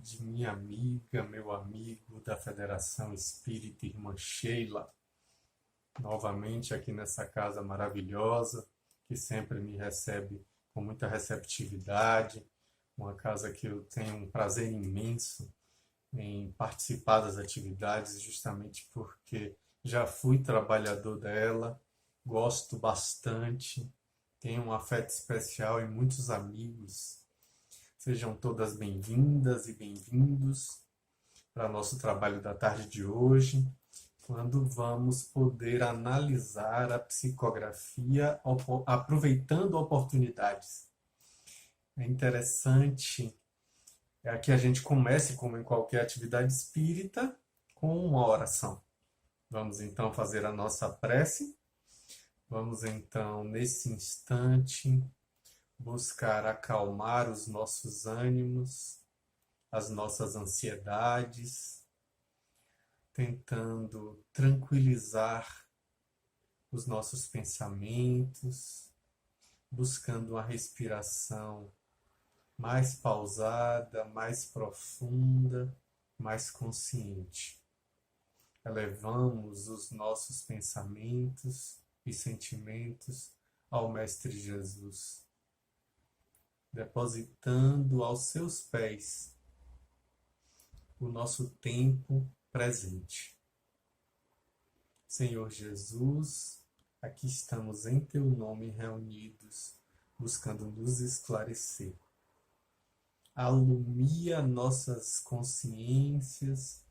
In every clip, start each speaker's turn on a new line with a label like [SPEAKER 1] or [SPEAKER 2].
[SPEAKER 1] tarde, minha amiga, meu amigo da Federação Espírita Irmã Sheila, novamente aqui nessa casa maravilhosa, que sempre me recebe com muita receptividade, uma casa que eu tenho um prazer imenso em participar das atividades, justamente porque já fui trabalhador dela, gosto bastante, tenho um afeto especial e muitos amigos. Sejam todas bem-vindas e bem-vindos para nosso trabalho da tarde de hoje, quando vamos poder analisar a psicografia aproveitando oportunidades. É interessante que a gente comece, como em qualquer atividade espírita, com uma oração. Vamos então fazer a nossa prece. Vamos então, nesse instante, buscar acalmar os nossos ânimos, as nossas ansiedades, tentando tranquilizar os nossos pensamentos, buscando uma respiração mais pausada, mais profunda, mais consciente. Elevamos os nossos pensamentos e sentimentos ao Mestre Jesus, depositando aos seus pés o nosso tempo presente. Senhor Jesus, aqui estamos em Teu nome reunidos, buscando nos esclarecer. Alumia nossas consciências,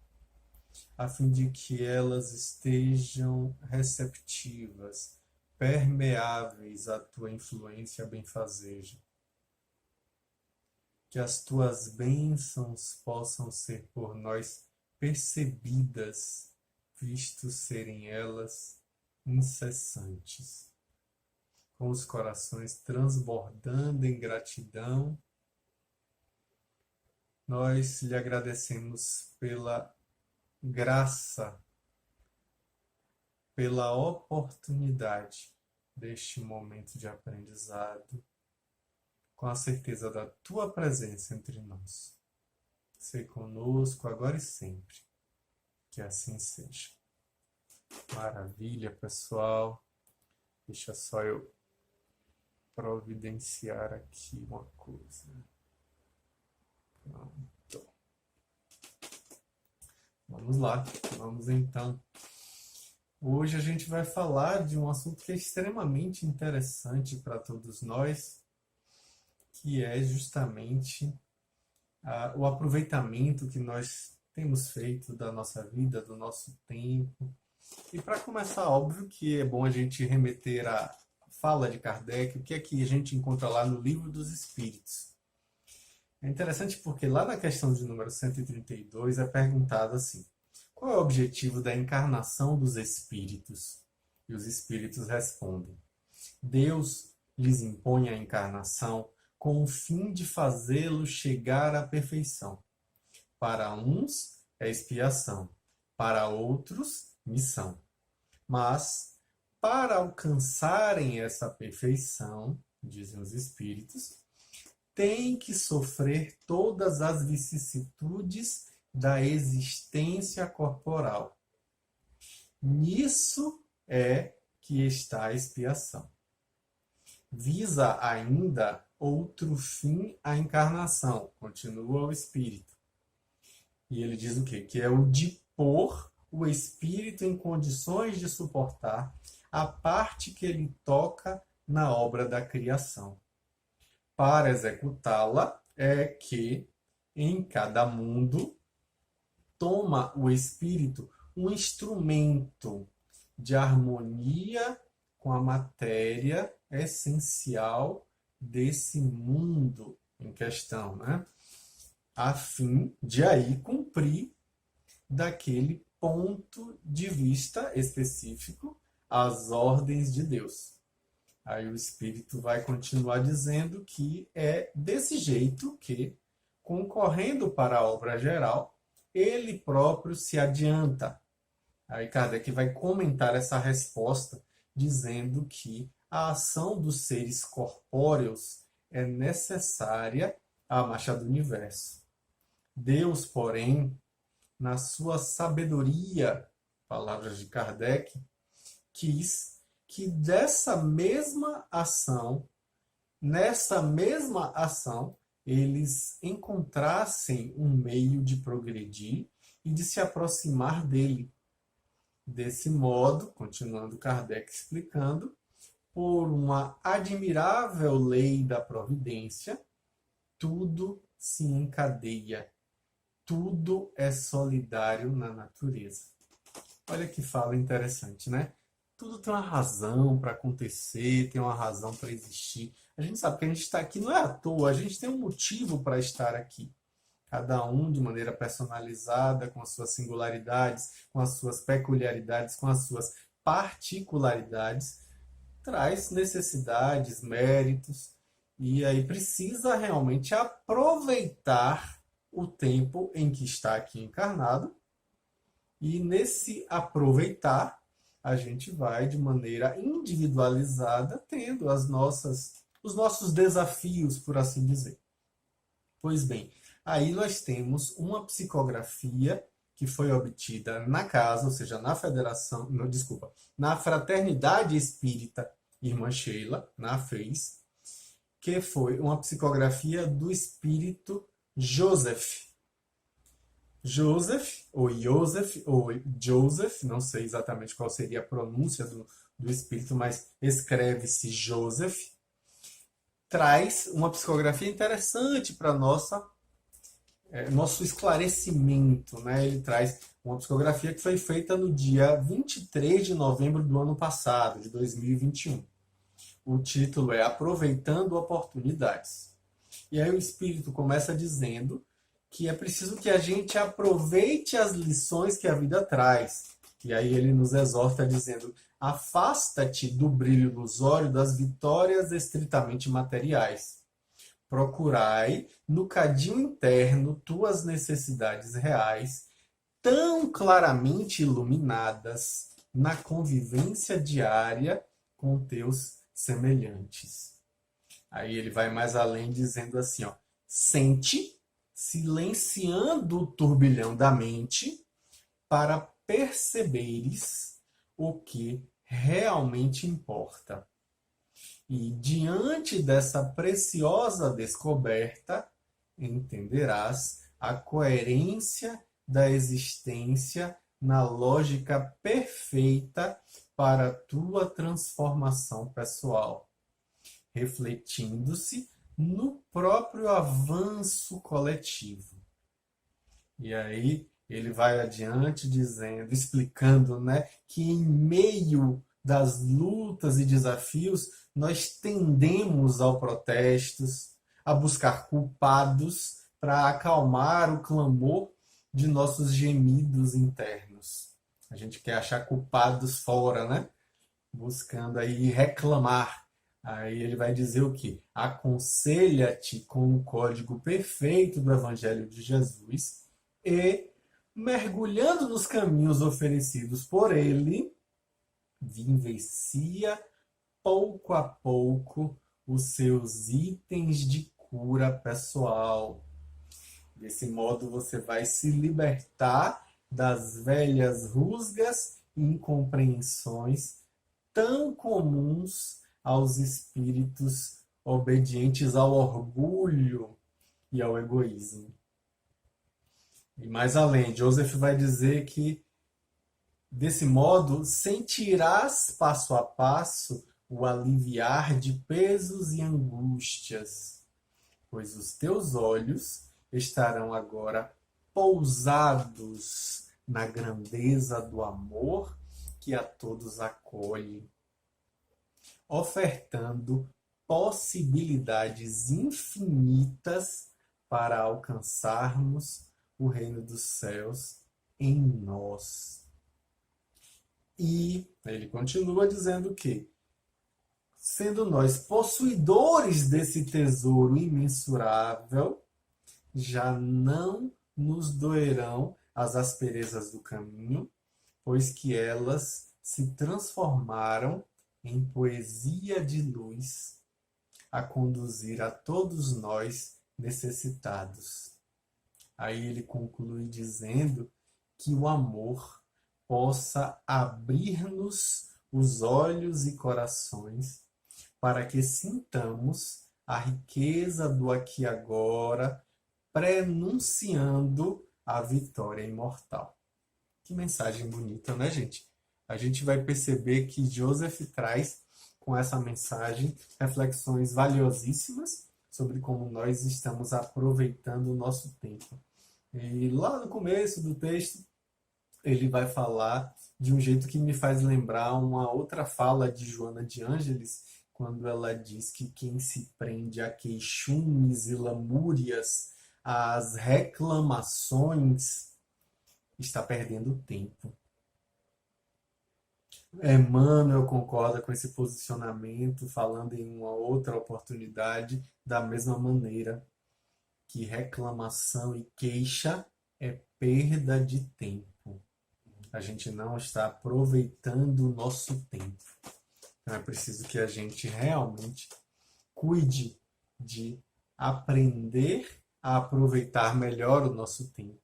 [SPEAKER 1] a fim de que elas estejam receptivas, permeáveis à Tua influência benfazeja. Que as Tuas bênçãos possam ser por nós percebidas, visto serem elas incessantes. Com os corações transbordando em gratidão, nós lhe agradecemos pela graça, pela oportunidade deste momento de aprendizado, com a certeza da Tua presença entre nós. Sê conosco agora e sempre. Que assim seja. Maravilha, pessoal. Deixa só eu providenciar aqui uma coisa. Pronto. Vamos lá. Vamos então. Hoje a gente vai falar de um assunto que é extremamente interessante para todos nós, que é justamente o aproveitamento que nós temos feito da nossa vida, do nosso tempo. E para começar, óbvio que é bom a gente remeter à fala de Kardec, o que é que a gente encontra lá no Livro dos Espíritos. É interessante porque lá na questão de número 132 é perguntado assim: qual é o objetivo da encarnação dos espíritos? E os espíritos respondem: Deus lhes impõe a encarnação com o fim de fazê-los chegar à perfeição. Para uns é expiação, para outros, missão. Mas, para alcançarem essa perfeição, dizem os espíritos, têm que sofrer todas as vicissitudes da existência corporal. Nisso é que está a expiação. Visa ainda outro fim à encarnação, continua o Espírito. E ele diz o quê? Que é o de pôr o Espírito em condições de suportar a parte que ele toca na obra da criação. Para executá-la é que, em cada mundo, toma o Espírito um instrumento de harmonia com a matéria essencial desse mundo em questão, né? A fim de aí cumprir daquele ponto de vista específico as ordens de Deus. Aí o Espírito vai continuar dizendo que é desse jeito que, concorrendo para a obra geral, ele próprio se adianta. Aí Kardec vai comentar essa resposta dizendo que a ação dos seres corpóreos é necessária à marcha do universo. Deus, porém, na sua sabedoria, palavras de Kardec, quis que nessa mesma ação, eles encontrassem um meio de progredir e de se aproximar dele. Desse modo, continuando Kardec explicando, por uma admirável lei da providência, tudo se encadeia, tudo é solidário na natureza. Olha que fala interessante, né? Tudo tem uma razão para acontecer, tem uma razão para existir. A gente sabe que a gente está aqui não é à toa, a gente tem um motivo para estar aqui. Cada um de maneira personalizada, com as suas singularidades, com as suas peculiaridades, com as suas particularidades, traz necessidades, méritos, e aí precisa realmente aproveitar o tempo em que está aqui encarnado, e nesse aproveitar, a gente vai de maneira individualizada tendo os nossos desafios, por assim dizer. Pois bem, aí nós temos uma psicografia que foi obtida na casa, ou seja, na federação, não, desculpa, na Fraternidade Espírita Irmã Sheila, na FEIS, que foi uma psicografia do espírito Joseph. Joseph, ou Joseph, não sei exatamente qual seria a pronúncia do espírito, mas escreve-se Joseph, traz uma psicografia interessante para nosso esclarecimento, né? Ele traz uma psicografia que foi feita no dia 23 de novembro do ano passado, de 2021. O título é Aproveitando Oportunidades. E aí o Espírito começa dizendo que é preciso que a gente aproveite as lições que a vida traz. E aí ele nos exorta dizendo: afasta-te do brilho ilusório das vitórias estritamente materiais. Procurai no cadinho interno tuas necessidades reais, tão claramente iluminadas na convivência diária com teus semelhantes. Aí ele vai mais além dizendo assim, ó: sente, silenciando o turbilhão da mente, para perceberes o que realmente importa. E diante dessa preciosa descoberta, entenderás a coerência da existência na lógica perfeita para a tua transformação pessoal, refletindo-se no próprio avanço coletivo. E aí ele vai adiante dizendo, explicando, né, que em meio das lutas e desafios nós tendemos ao protestos, a buscar culpados para acalmar o clamor de nossos gemidos internos. A gente quer achar culpados fora, né? Buscando aí reclamar. Aí ele vai dizer o quê? Aconselha-te com o código perfeito do Evangelho de Jesus e, mergulhando nos caminhos oferecidos por ele, vivencia pouco a pouco os seus itens de cura pessoal. Desse modo você vai se libertar das velhas rusgas e incompreensões tão comuns aos espíritos obedientes ao orgulho e ao egoísmo. E mais além, Joseph vai dizer que, desse modo, sentirás passo a passo o aliviar de pesos e angústias, pois os teus olhos estarão agora pousados na grandeza do amor que a todos acolhe, ofertando possibilidades infinitas para alcançarmos o reino dos céus em nós. E ele continua dizendo que, sendo nós possuidores desse tesouro imensurável, já não nos doerão as asperezas do caminho, pois que elas se transformaram em poesia de luz a conduzir a todos nós necessitados Aí ele conclui dizendo que o amor possa abrir-nos os olhos e corações para que sintamos a riqueza do aqui e agora, prenunciando a vitória imortal. Que mensagem bonita, né, gente? A gente vai perceber que Joseph traz com essa mensagem reflexões valiosíssimas sobre como nós estamos aproveitando o nosso tempo. E lá no começo do texto, ele vai falar de um jeito que me faz lembrar uma outra fala de Joana de Ângeles, quando ela diz que quem se prende a queixumes e lamúrias, às reclamações, está perdendo tempo. Emmanuel concorda com esse posicionamento, falando em uma outra oportunidade, da mesma maneira que reclamação e queixa é perda de tempo. A gente não está aproveitando o nosso tempo. Então é preciso que a gente realmente cuide de aprender a aproveitar melhor o nosso tempo.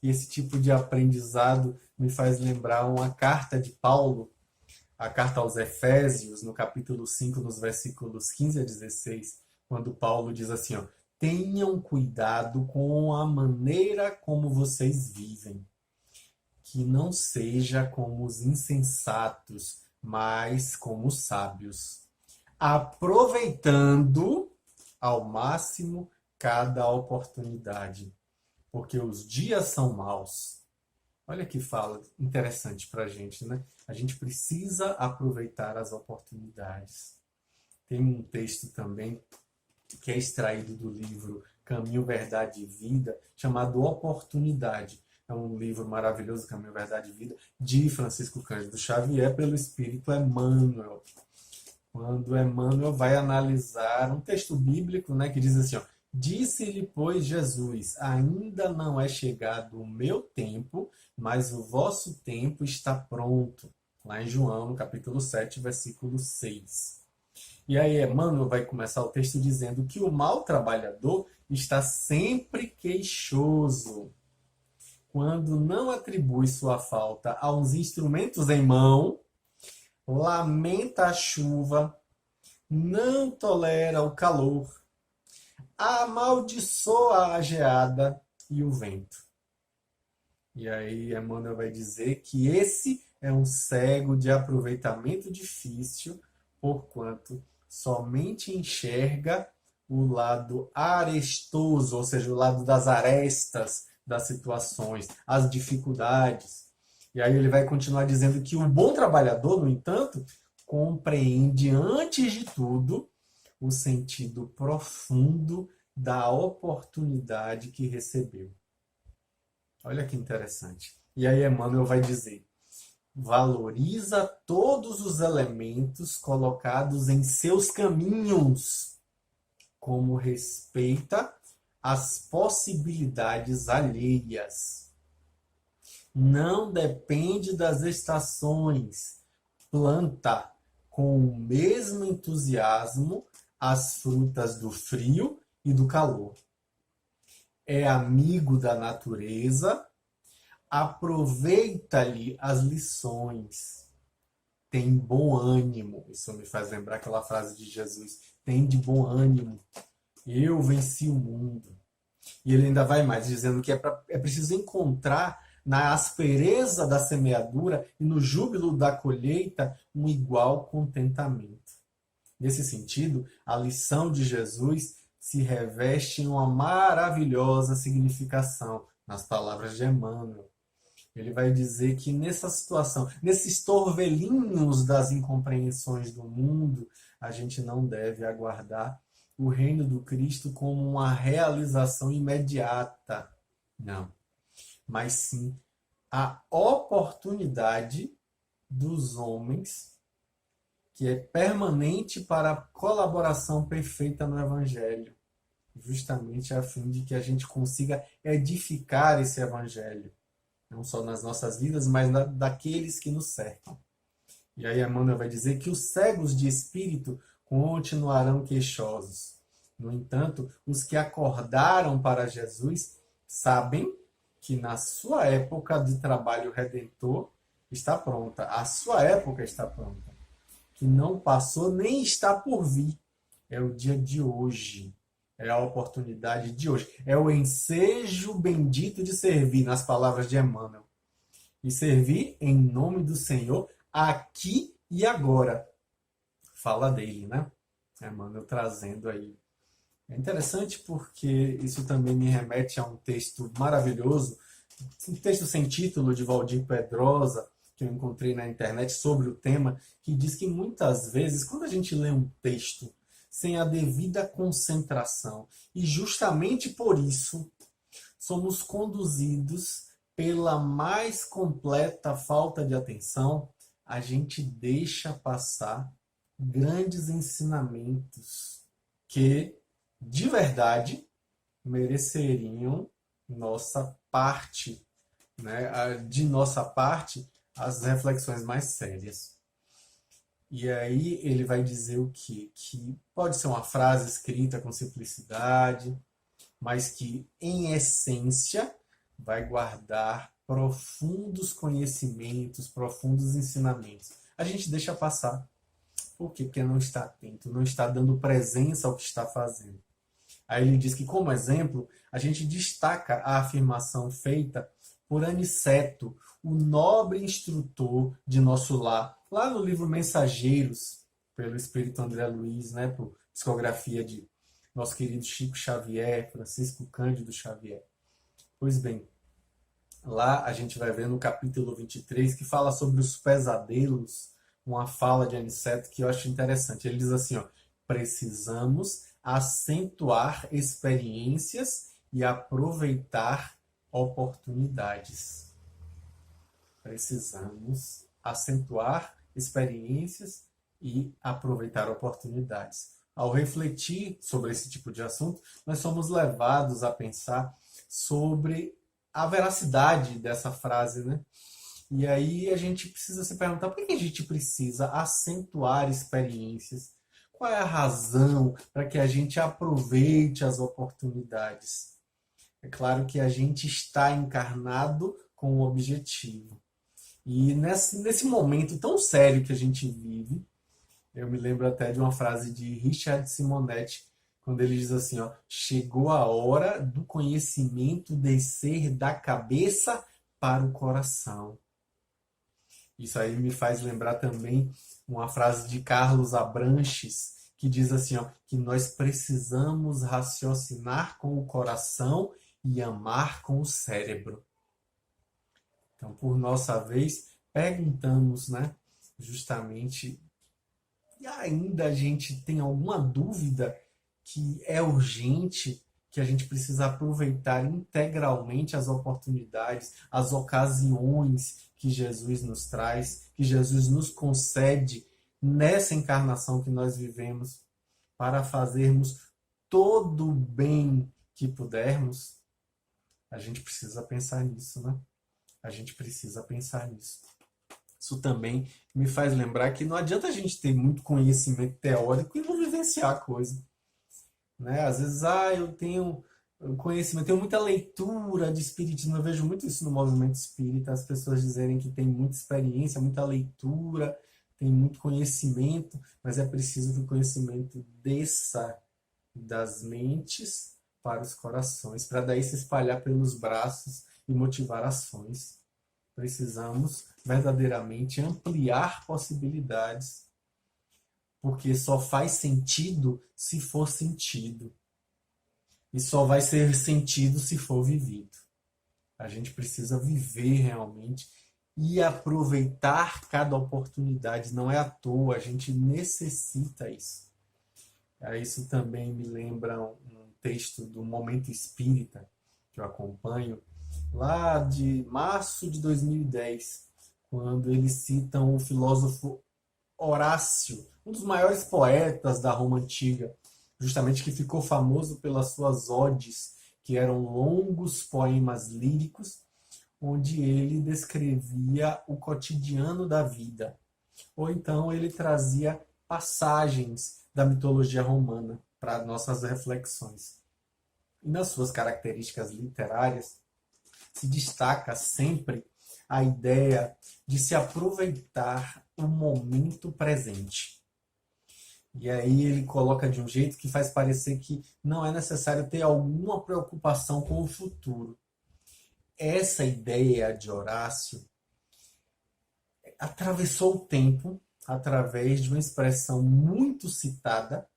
[SPEAKER 1] E esse tipo de aprendizado me faz lembrar uma carta de Paulo, a carta aos Efésios, no capítulo 5, nos versículos 15 a 16, quando Paulo diz assim, ó, tenham cuidado com a maneira como vocês vivem, que não seja como os insensatos, mas como os sábios, aproveitando ao máximo cada oportunidade, porque os dias são maus. Olha que fala interessante para a gente, né? A gente precisa aproveitar as oportunidades. Tem um texto também que é extraído do livro Caminho, Verdade e Vida, chamado Oportunidade. É um livro maravilhoso, Caminho, Verdade e Vida, de Francisco Cândido Xavier, pelo Espírito Emmanuel. Quando Emmanuel vai analisar um texto bíblico, né, que diz assim, ó, disse-lhe, pois, Jesus, ainda não é chegado o meu tempo, mas o vosso tempo está pronto. Lá em João, no capítulo 7, versículo 6. E aí Emmanuel vai começar o texto dizendo que o mau trabalhador está sempre queixoso, quando não atribui sua falta aos instrumentos em mão, lamenta a chuva, não tolera o calor, amaldiçoa a geada e o vento. E aí Emmanuel vai dizer que esse é um cego de aproveitamento difícil, porquanto somente enxerga o lado arestoso, ou seja, o lado das arestas das situações, as dificuldades. E aí ele vai continuar dizendo que o bom trabalhador, no entanto, compreende antes de tudo o sentido profundo da oportunidade que recebeu. Olha que interessante. E aí Emmanuel vai dizer, valoriza todos os elementos colocados em seus caminhos, como respeita as possibilidades alheias. Não depende das estações. Planta com o mesmo entusiasmo as frutas do frio e do calor. É amigo da natureza, aproveita-lhe as lições. Tem bom ânimo. Isso me faz lembrar aquela frase de Jesus. Tem de bom ânimo. Eu venci o mundo. E ele ainda vai mais, dizendo que é preciso encontrar na aspereza da semeadura e no júbilo da colheita um igual contentamento. Nesse sentido, a lição de Jesus se reveste em uma maravilhosa significação nas palavras de Emmanuel. Ele vai dizer que nessa situação, nesses torvelinhos das incompreensões do mundo, a gente não deve aguardar o reino do Cristo como uma realização imediata. Não. Mas sim a oportunidade dos homens que é permanente para a colaboração perfeita no Evangelho, justamente a fim de que a gente consiga edificar esse Evangelho, não só nas nossas vidas, mas daqueles que nos cercam. E aí Emmanuel vai dizer que os cegos de espírito continuarão queixosos. No entanto, os que acordaram para Jesus sabem que na sua época de trabalho redentor está pronta. A sua época está pronta. Que não passou nem está por vir. É o dia de hoje. É a oportunidade de hoje. É o ensejo bendito de servir, nas palavras de Emmanuel. E servir em nome do Senhor aqui e agora. Fala dele, né? Emmanuel trazendo aí. É interessante porque isso também me remete a um texto maravilhoso, um texto sem título de Valdir Pedrosa, que eu encontrei na internet sobre o tema, que diz que muitas vezes, quando a gente lê um texto sem a devida concentração, e justamente por isso somos conduzidos pela mais completa falta de atenção, a gente deixa passar grandes ensinamentos que, de verdade, mereceriam nossa parte, né? De nossa parte, as reflexões mais sérias. E aí ele vai dizer o quê? Que pode ser uma frase escrita com simplicidade, mas que, em essência, vai guardar profundos conhecimentos, profundos ensinamentos. A gente deixa passar. Por quê? Porque não está atento, não está dando presença ao que está fazendo. Aí ele diz que, como exemplo, a gente destaca a afirmação feita por Aniceto, o nobre instrutor de nosso lar, lá no livro Mensageiros, pelo Espírito André Luiz, né, por psicografia de nosso querido Chico Xavier, Francisco Cândido Xavier. Pois bem, lá a gente vai ver no capítulo 23, que fala sobre os pesadelos, uma fala de Aniceto que eu acho interessante. Ele diz assim, ó, precisamos acentuar experiências e aproveitar oportunidades. Precisamos acentuar experiências e aproveitar oportunidades. Ao refletir sobre esse tipo de assunto, nós somos levados a pensar sobre a veracidade dessa frase, né? E aí a gente precisa se perguntar por que a gente precisa acentuar experiências? Qual é a razão para que a gente aproveite as oportunidades? É claro que a gente está encarnado com um objetivo. E nesse momento tão sério que a gente vive, eu me lembro até de uma frase de Richard Simonetti, quando ele diz assim, ó, chegou a hora do conhecimento descer da cabeça para o coração. Isso aí me faz lembrar também uma frase de Carlos Abranches, que diz assim, ó, que nós precisamos raciocinar com o coração e amar com o cérebro. Então, por nossa vez, perguntamos, né, justamente, e ainda a gente tem alguma dúvida que é urgente, que a gente precisa aproveitar integralmente as oportunidades, as ocasiões que Jesus nos traz, que Jesus nos concede nessa encarnação que nós vivemos, para fazermos todo o bem que pudermos. A gente precisa pensar nisso, né? A gente precisa pensar nisso. Isso também me faz lembrar que não adianta a gente ter muito conhecimento teórico e não vivenciar a coisa. Né? Às vezes, eu tenho conhecimento, tenho muita leitura de espiritismo, eu vejo muito isso no movimento espírita, as pessoas dizerem que tem muita experiência, muita leitura, tem muito conhecimento, mas é preciso que o conhecimento desça das mentes para os corações, para daí se espalhar pelos braços e motivar ações. Precisamos verdadeiramente ampliar possibilidades, porque só faz sentido se for sentido. E só vai ser sentido se for vivido. A gente precisa viver realmente e aproveitar cada oportunidade. Não é à toa, a gente necessita isso. Isso também me lembra um texto do Momento Espírita, que eu acompanho, lá de março de 2010, quando eles citam o filósofo Horácio, um dos maiores poetas da Roma Antiga, justamente que ficou famoso pelas suas odes, que eram longos poemas líricos, onde ele descrevia o cotidiano da vida. Ou então ele trazia passagens da mitologia romana para nossas reflexões. e nas suas características literárias, se destaca sempre a ideia de se aproveitar o momento presente. E aí ele coloca de um jeito que faz parecer que não é necessário ter alguma preocupação com o futuro. Essa ideia de Horácio atravessou o tempo através de uma expressão muito citada,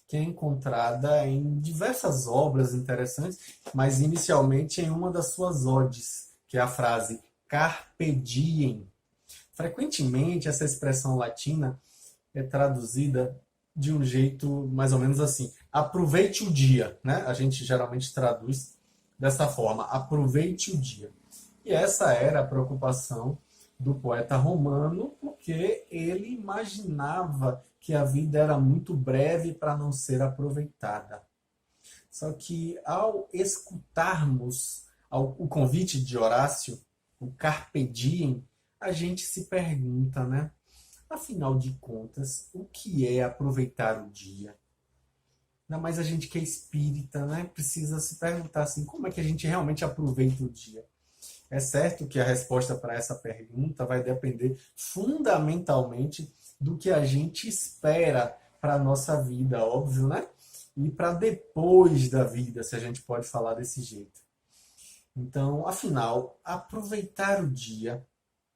[SPEAKER 1] que é encontrada em diversas obras interessantes, mas inicialmente em uma das suas odes, que é a frase carpe diem. Frequentemente, essa expressão latina é traduzida de um jeito mais ou menos assim: aproveite o dia, né? A gente geralmente traduz dessa forma: aproveite o dia. E essa era a preocupação do poeta romano, porque ele imaginava que a vida era muito breve para não ser aproveitada. Só que ao escutarmos o convite de Horácio, o Carpe Diem, a gente se pergunta, né? Afinal de contas, o que é aproveitar o dia? Ainda mais a gente que é espírita, né? Precisa se perguntar assim, como é que a gente realmente aproveita o dia? É certo que a resposta para essa pergunta vai depender fundamentalmente do que a gente espera para a nossa vida, óbvio, né? E para depois da vida, se a gente pode falar desse jeito. Então, afinal, aproveitar o dia,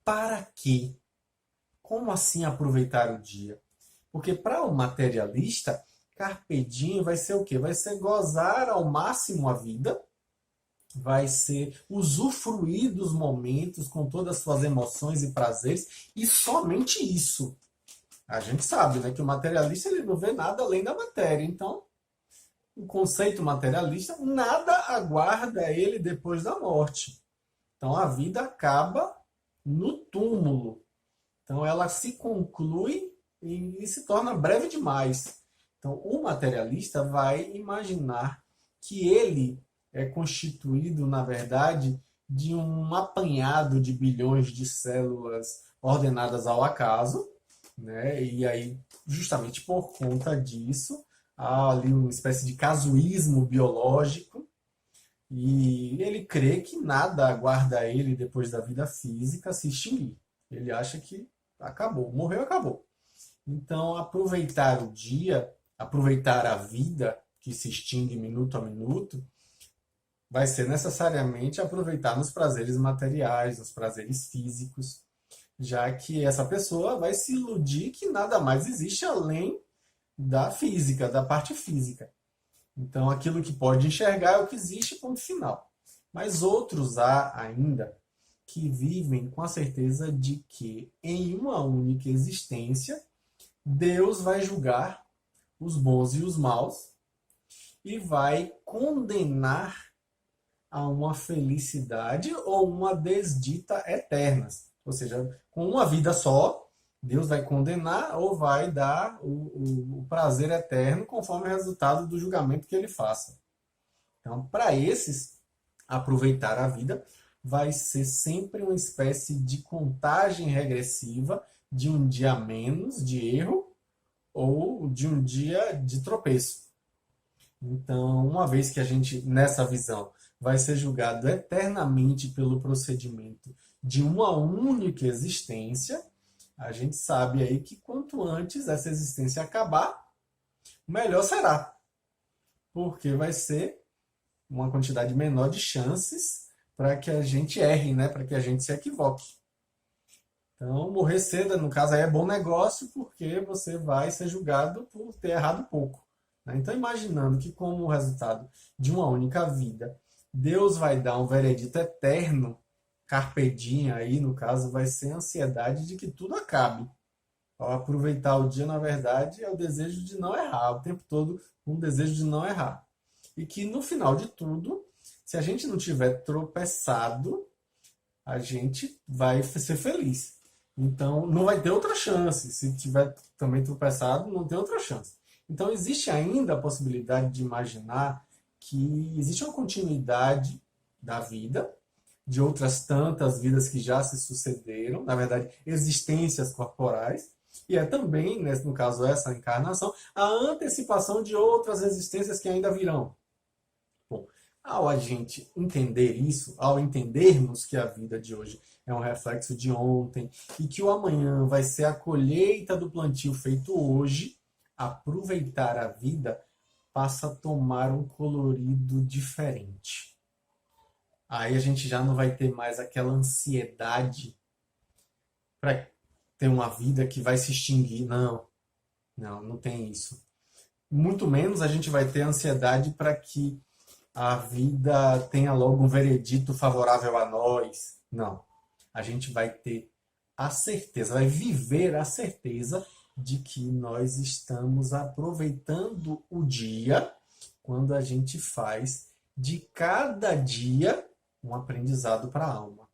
[SPEAKER 1] para quê? Como assim aproveitar o dia? Porque para o materialista, carpe diem vai ser o quê? Vai ser gozar ao máximo a vida, vai ser usufruir dos momentos com todas as suas emoções e prazeres, e somente isso. A gente sabe, né, que o materialista ele não vê nada além da matéria. Então, o conceito materialista, nada aguarda ele depois da morte. Então, a vida acaba no túmulo. Então, ela se conclui e se torna breve demais. Então, o materialista vai imaginar que ele é constituído, na verdade, de um apanhado de bilhões de células ordenadas ao acaso, né? E aí, justamente por conta disso, há ali uma espécie de casuísmo biológico, e ele crê que nada aguarda ele depois da vida física se extinguir. Ele acha que acabou, morreu, acabou. Então, aproveitar o dia, aproveitar a vida que se extingue minuto a minuto, vai ser necessariamente aproveitar nos prazeres materiais, nos prazeres físicos, já que essa pessoa vai se iludir que nada mais existe além da física, da parte física. Então, aquilo que pode enxergar é o que existe, ponto final. Mas outros há ainda que vivem com a certeza de que em uma única existência, Deus vai julgar os bons e os maus e vai condenar a uma felicidade ou uma desdita eternas. Ou seja, com uma vida só, Deus vai condenar ou vai dar o prazer eterno conforme o resultado do julgamento que ele faça. Então, para esses, aproveitar a vida vai ser sempre uma espécie de contagem regressiva de um dia menos de erro ou de um dia de tropeço. Então, uma vez que a gente, nessa visão, vai ser julgado eternamente pelo procedimento de uma única existência, a gente sabe aí que quanto antes essa existência acabar, melhor será. Porque vai ser uma quantidade menor de chances para que a gente erre, né? Para que a gente se equivoque. Então, morrer cedo, no caso, aí é bom negócio, porque você vai ser julgado por ter errado pouco. Né? Então, imaginando que, como resultado de uma única vida, Deus vai dar um veredito eterno, carpe diem aí, no caso, vai ser a ansiedade de que tudo acabe. Ao aproveitar o dia, na verdade, é o desejo de não errar, o tempo todo um desejo de não errar. E que, no final de tudo, se a gente não tiver tropeçado, a gente vai ser feliz. Então, não vai ter outra chance. Se tiver também tropeçado, não tem outra chance. Então, existe ainda a possibilidade de imaginar que existe uma continuidade da vida, de outras tantas vidas que já se sucederam, na verdade, existências corporais, e é também, no caso, essa encarnação, a antecipação de outras existências que ainda virão. Bom, Ao a gente entender isso, ao entendermos que a vida de hoje é um reflexo de ontem e que o amanhã vai ser a colheita do plantio feito hoje, aproveitar a vida passa a tomar um colorido diferente. Aí a gente já não vai ter mais aquela ansiedade para ter uma vida que vai se extinguir. Não, não, não tem isso. Muito menos a gente vai ter ansiedade para que a vida tenha logo um veredito favorável a nós. Não. A gente vai ter a certeza, vai viver a certeza de que nós estamos aproveitando o dia quando a gente faz de cada dia um aprendizado para a alma.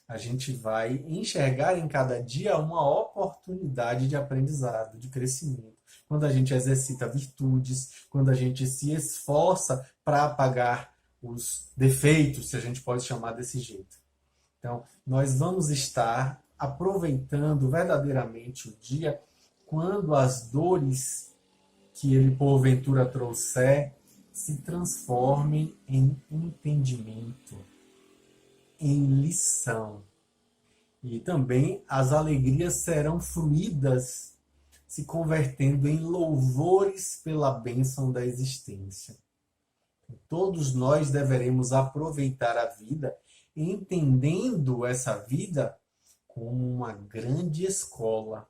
[SPEAKER 1] A gente vai enxergar em cada dia uma oportunidade de aprendizado, de crescimento. Quando a gente exercita virtudes, quando a gente se esforça para apagar os defeitos, se a gente pode chamar desse jeito. Então, nós vamos estar aproveitando verdadeiramente o dia quando as dores que ele porventura trouxer se transformem em entendimento, em lição. E também as alegrias serão fluídas, se convertendo em louvores pela bênção da existência. Todos nós deveremos aproveitar a vida, entendendo essa vida como uma grande escola,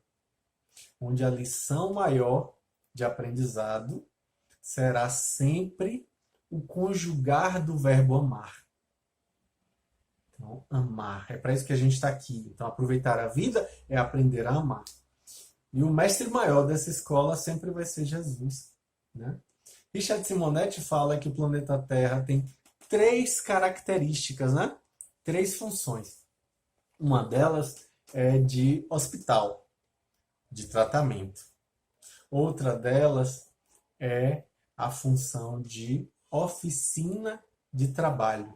[SPEAKER 1] onde a lição maior de aprendizado será sempre o conjugar do verbo amar. Então, amar. É para isso que a gente está aqui. Então, aproveitar a vida é aprender a amar. E o mestre maior dessa escola sempre vai ser Jesus, né? Richard Simonetti fala que o planeta Terra tem 3 características, né? 3 funções. Uma delas é de hospital, de tratamento. Outra delas é a função de oficina de trabalho.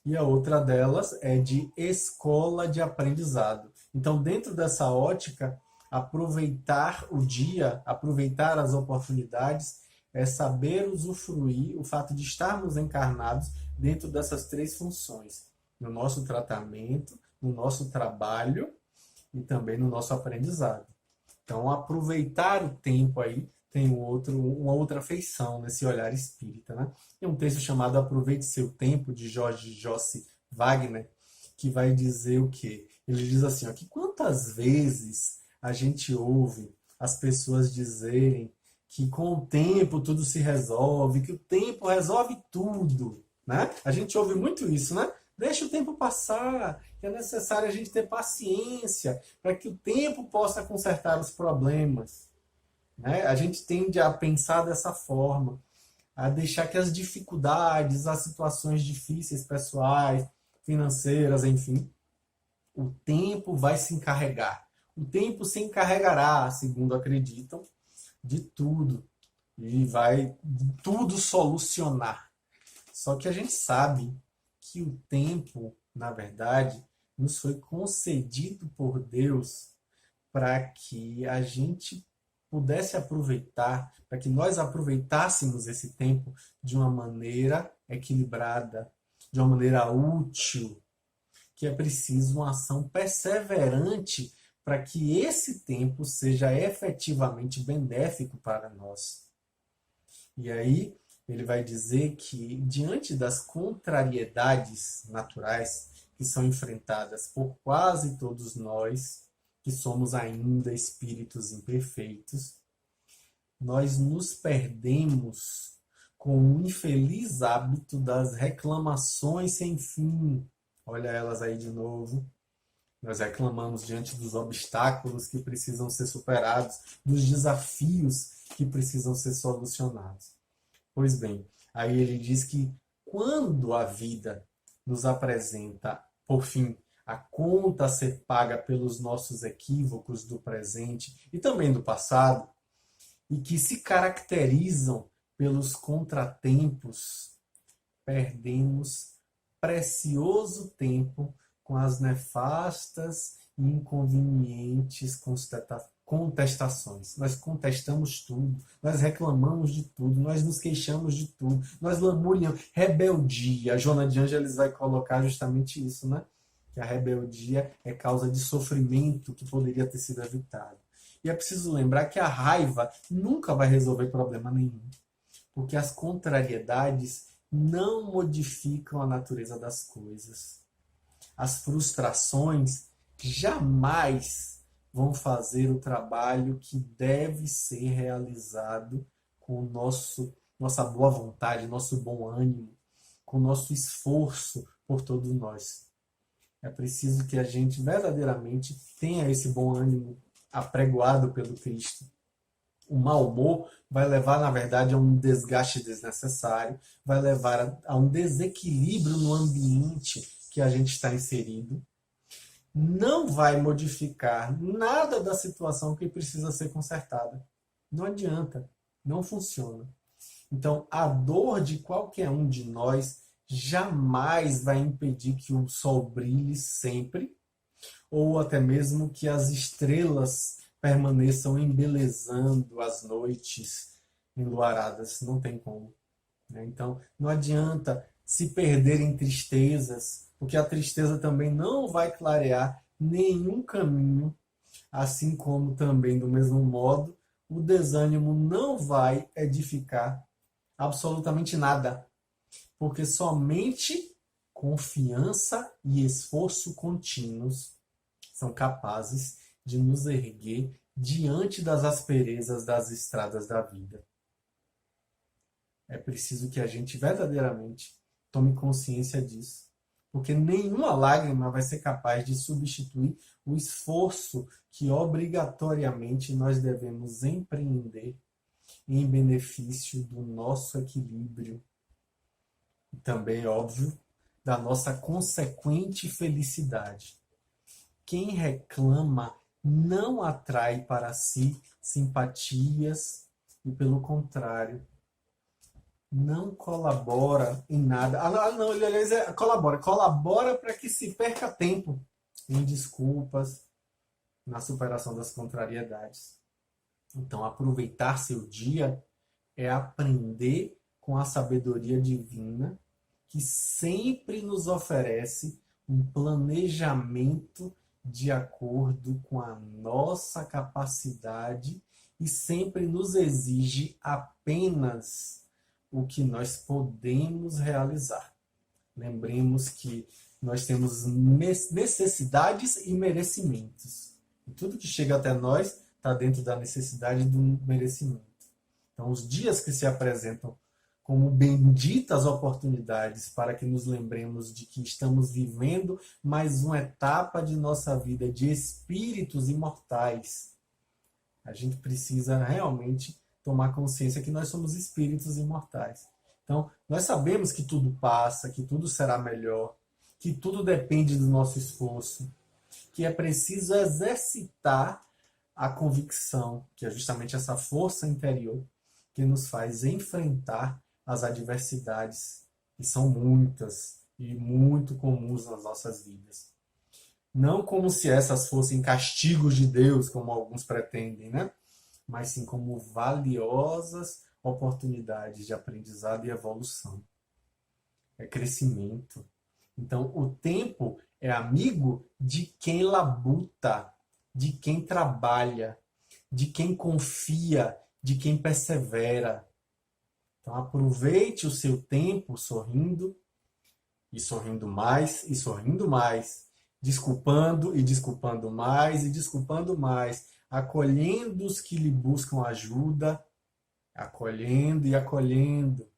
[SPEAKER 1] E a outra delas é de escola de aprendizado. Então, dentro dessa ótica, aproveitar o dia, aproveitar as oportunidades, é saber usufruir o fato de estarmos encarnados dentro dessas 3 funções. No nosso tratamento, no nosso trabalho e também no nosso aprendizado. Então, aproveitar o tempo aí tem uma outra feição nesse olhar espírita, né? Tem um texto chamado Aproveite Seu Tempo, de Jorge Jossi Wagner, que vai dizer o quê? Ele diz assim, ó, que quantas vezes a gente ouve as pessoas dizerem que com o tempo tudo se resolve, que o tempo resolve tudo, né? A gente ouve muito isso, né? Deixa o tempo passar, que é necessário a gente ter paciência para que o tempo possa consertar os problemas. Né? A gente tende a pensar dessa forma, a deixar que as dificuldades, as situações difíceis pessoais, financeiras, enfim, o tempo vai se encarregar. O tempo se encarregará, segundo acreditam, de tudo e vai tudo solucionar. Só que a gente sabe que o tempo, na verdade, nos foi concedido por Deus para que a gente pudesse aproveitar, para que nós aproveitássemos esse tempo de uma maneira equilibrada, de uma maneira útil, que é preciso uma ação perseverante para que esse tempo seja efetivamente benéfico para nós. E aí ele vai dizer que, diante das contrariedades naturais que são enfrentadas por quase todos nós, que somos ainda espíritos imperfeitos, nós nos perdemos com o infeliz hábito das reclamações sem fim. Olha elas aí de novo. Nós reclamamos diante dos obstáculos que precisam ser superados, dos desafios que precisam ser solucionados. Pois bem, aí ele diz que quando a vida nos apresenta, por fim, a conta a ser paga pelos nossos equívocos do presente e também do passado, e que se caracterizam pelos contratempos, perdemos precioso tempo com as nefastas e inconvenientes contestações. Nós contestamos tudo, nós reclamamos de tudo, nós nos queixamos de tudo, nós lamuriamos. Rebeldia. A Joana de Ângeles vai colocar justamente isso, né? Que a rebeldia é causa de sofrimento que poderia ter sido evitado. E é preciso lembrar que a raiva nunca vai resolver problema nenhum, porque as contrariedades não modificam a natureza das coisas. As frustrações jamais vão fazer o trabalho que deve ser realizado com nossa boa vontade, nosso bom ânimo, com nosso esforço por todos nós. É preciso que a gente verdadeiramente tenha esse bom ânimo apregoado pelo Cristo. O mau humor vai levar, na verdade, a um desgaste desnecessário, vai levar a um desequilíbrio no ambiente que a gente está inserido. Não vai modificar nada da situação que precisa ser consertada. Não adianta, não funciona. Então, a dor de qualquer um de nós jamais vai impedir que o sol brilhe sempre, ou até mesmo que as estrelas permaneçam embelezando as noites enluaradas. Não tem como. Então, não adianta se perder em tristezas, porque a tristeza também não vai clarear nenhum caminho, assim como também, do mesmo modo, o desânimo não vai edificar absolutamente nada, porque somente confiança e esforço contínuos são capazes de nos erguer diante das asperezas das estradas da vida. É preciso que a gente verdadeiramente tome consciência disso, porque nenhuma lágrima vai ser capaz de substituir o esforço que obrigatoriamente nós devemos empreender em benefício do nosso equilíbrio e também, óbvio, da nossa consequente felicidade. Quem reclama não atrai para si simpatias e, pelo contrário, não colabora em nada. Não, aliás, colabora para que se perca tempo em desculpas, na superação das contrariedades. Então, aproveitar seu dia é aprender com a sabedoria divina, que sempre nos oferece um planejamento de acordo com a nossa capacidade e sempre nos exige apenas o que nós podemos realizar. Lembremos que nós temos necessidades e merecimentos. E tudo que chega até nós está dentro da necessidade e do merecimento. Então, os dias que se apresentam como benditas oportunidades para que nos lembremos de que estamos vivendo mais uma etapa de nossa vida de espíritos imortais. A gente precisa realmente tomar consciência que nós somos espíritos imortais. Então, nós sabemos que tudo passa, que tudo será melhor, que tudo depende do nosso esforço, que é preciso exercitar a convicção, que é justamente essa força interior que nos faz enfrentar as adversidades, que são muitas e muito comuns nas nossas vidas. Não como se essas fossem castigos de Deus, como alguns pretendem, né? Mas sim como valiosas oportunidades de aprendizado e evolução. É crescimento. Então, o tempo é amigo de quem labuta, de quem trabalha, de quem confia, de quem persevera. Então, aproveite o seu tempo sorrindo, e sorrindo mais, e sorrindo mais, desculpando e desculpando mais, e desculpando mais, acolhendo os que lhe buscam ajuda, acolhendo e acolhendo,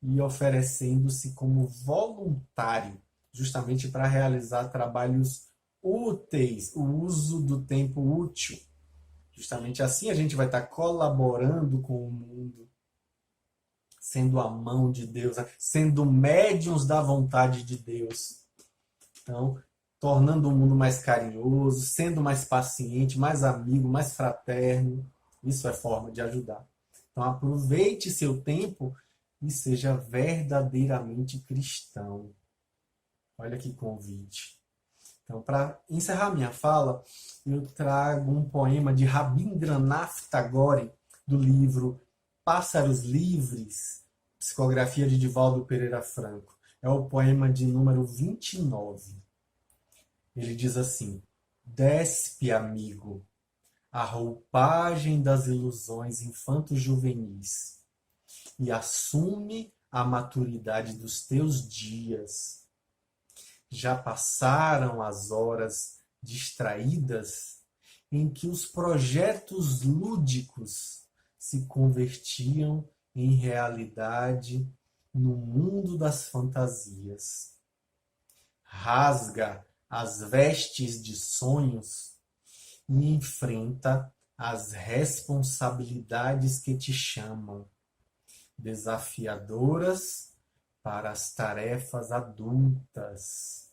[SPEAKER 1] e oferecendo-se como voluntário, justamente para realizar trabalhos úteis, o uso do tempo útil. Justamente assim a gente vai estar colaborando com o mundo, sendo a mão de Deus, sendo médiuns da vontade de Deus. Então, tornando o mundo mais carinhoso, sendo mais paciente, mais amigo, mais fraterno. Isso é forma de ajudar. Então, aproveite seu tempo e seja verdadeiramente cristão. Olha que convite. Então, para encerrar minha fala, eu trago um poema de Rabindranath Tagore, do livro Pássaros Livres, psicografia de Divaldo Pereira Franco. É o poema de número 29. Ele diz assim: despe, amigo, a roupagem das ilusões infanto-juvenis e assume a maturidade dos teus dias. Já passaram as horas distraídas em que os projetos lúdicos se convertiam em realidade no mundo das fantasias. Rasga as vestes de sonhos e enfrenta as responsabilidades que te chamam, desafiadoras para as tarefas adultas.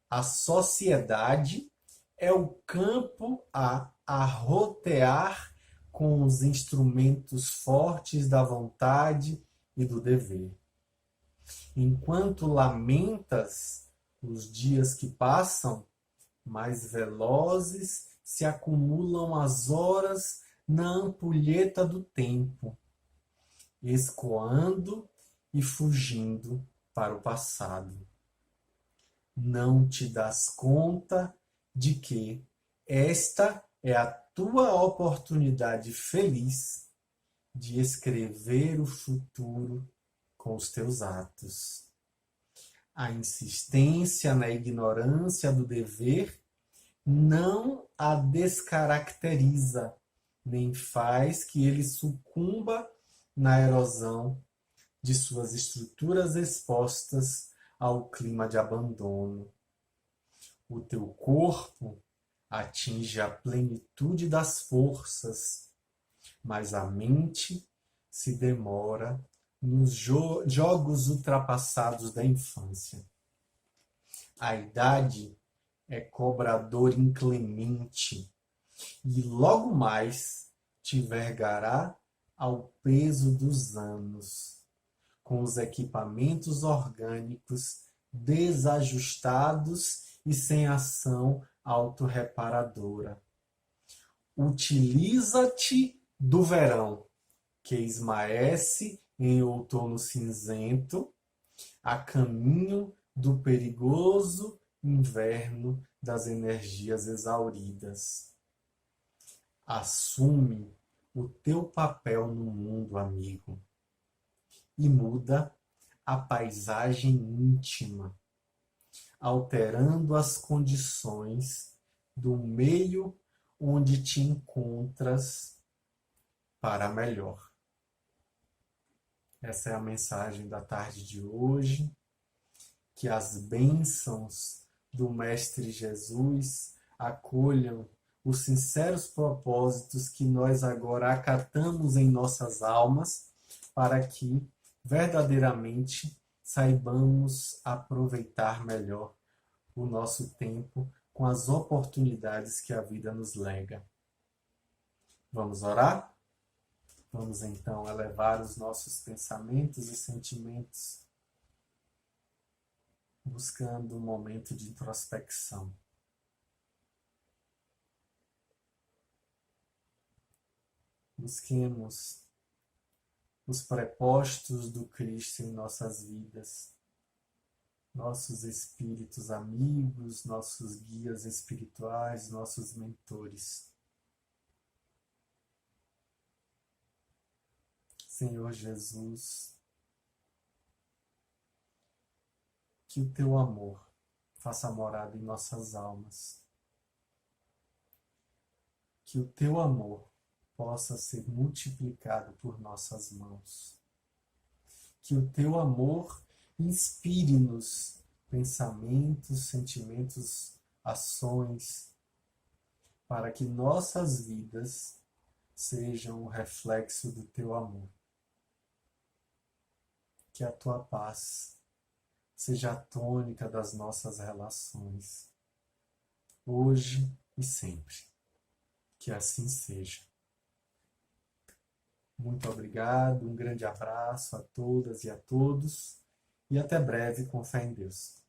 [SPEAKER 1] A sociedade é o campo a arrotear com os instrumentos fortes da vontade e do dever. Enquanto lamentas os dias que passam, mais velozes se acumulam as horas na ampulheta do tempo, escoando e fugindo para o passado. Não te das conta de que esta é a tua oportunidade feliz de escrever o futuro com os teus atos. A insistência na ignorância do dever não a descaracteriza, nem faz que ele sucumba na erosão de suas estruturas expostas ao clima de abandono. O teu corpo atinge a plenitude das forças, mas a mente se demora nos jogos ultrapassados da infância. A idade é cobrador inclemente e logo mais te vergará ao peso dos anos, com os equipamentos orgânicos desajustados e sem ação autorreparadora. Utiliza-te do verão, que esmaece em outono cinzento, a caminho do perigoso inverno das energias exauridas. Assume o teu papel no mundo, amigo, e muda a paisagem íntima, alterando as condições do meio onde te encontras para melhor. Essa é a mensagem da tarde de hoje. Que as bênçãos do Mestre Jesus acolham os sinceros propósitos que nós agora acatamos em nossas almas, para que verdadeiramente saibamos aproveitar melhor o nosso tempo com as oportunidades que a vida nos lega. Vamos orar? Vamos então elevar os nossos pensamentos e sentimentos, buscando um momento de introspecção. Busquemos os prepostos do Cristo em nossas vidas, nossos espíritos amigos, nossos guias espirituais, nossos mentores. Senhor Jesus, que o teu amor faça morada em nossas almas. Que o teu amor possa ser multiplicado por nossas mãos. Que o teu amor inspire-nos pensamentos, sentimentos, ações, para que nossas vidas sejam o reflexo do teu amor. Que a tua paz seja a tônica das nossas relações, hoje e sempre. Que assim seja. Muito obrigado, um grande abraço a todas e a todos, e até breve com fé em Deus.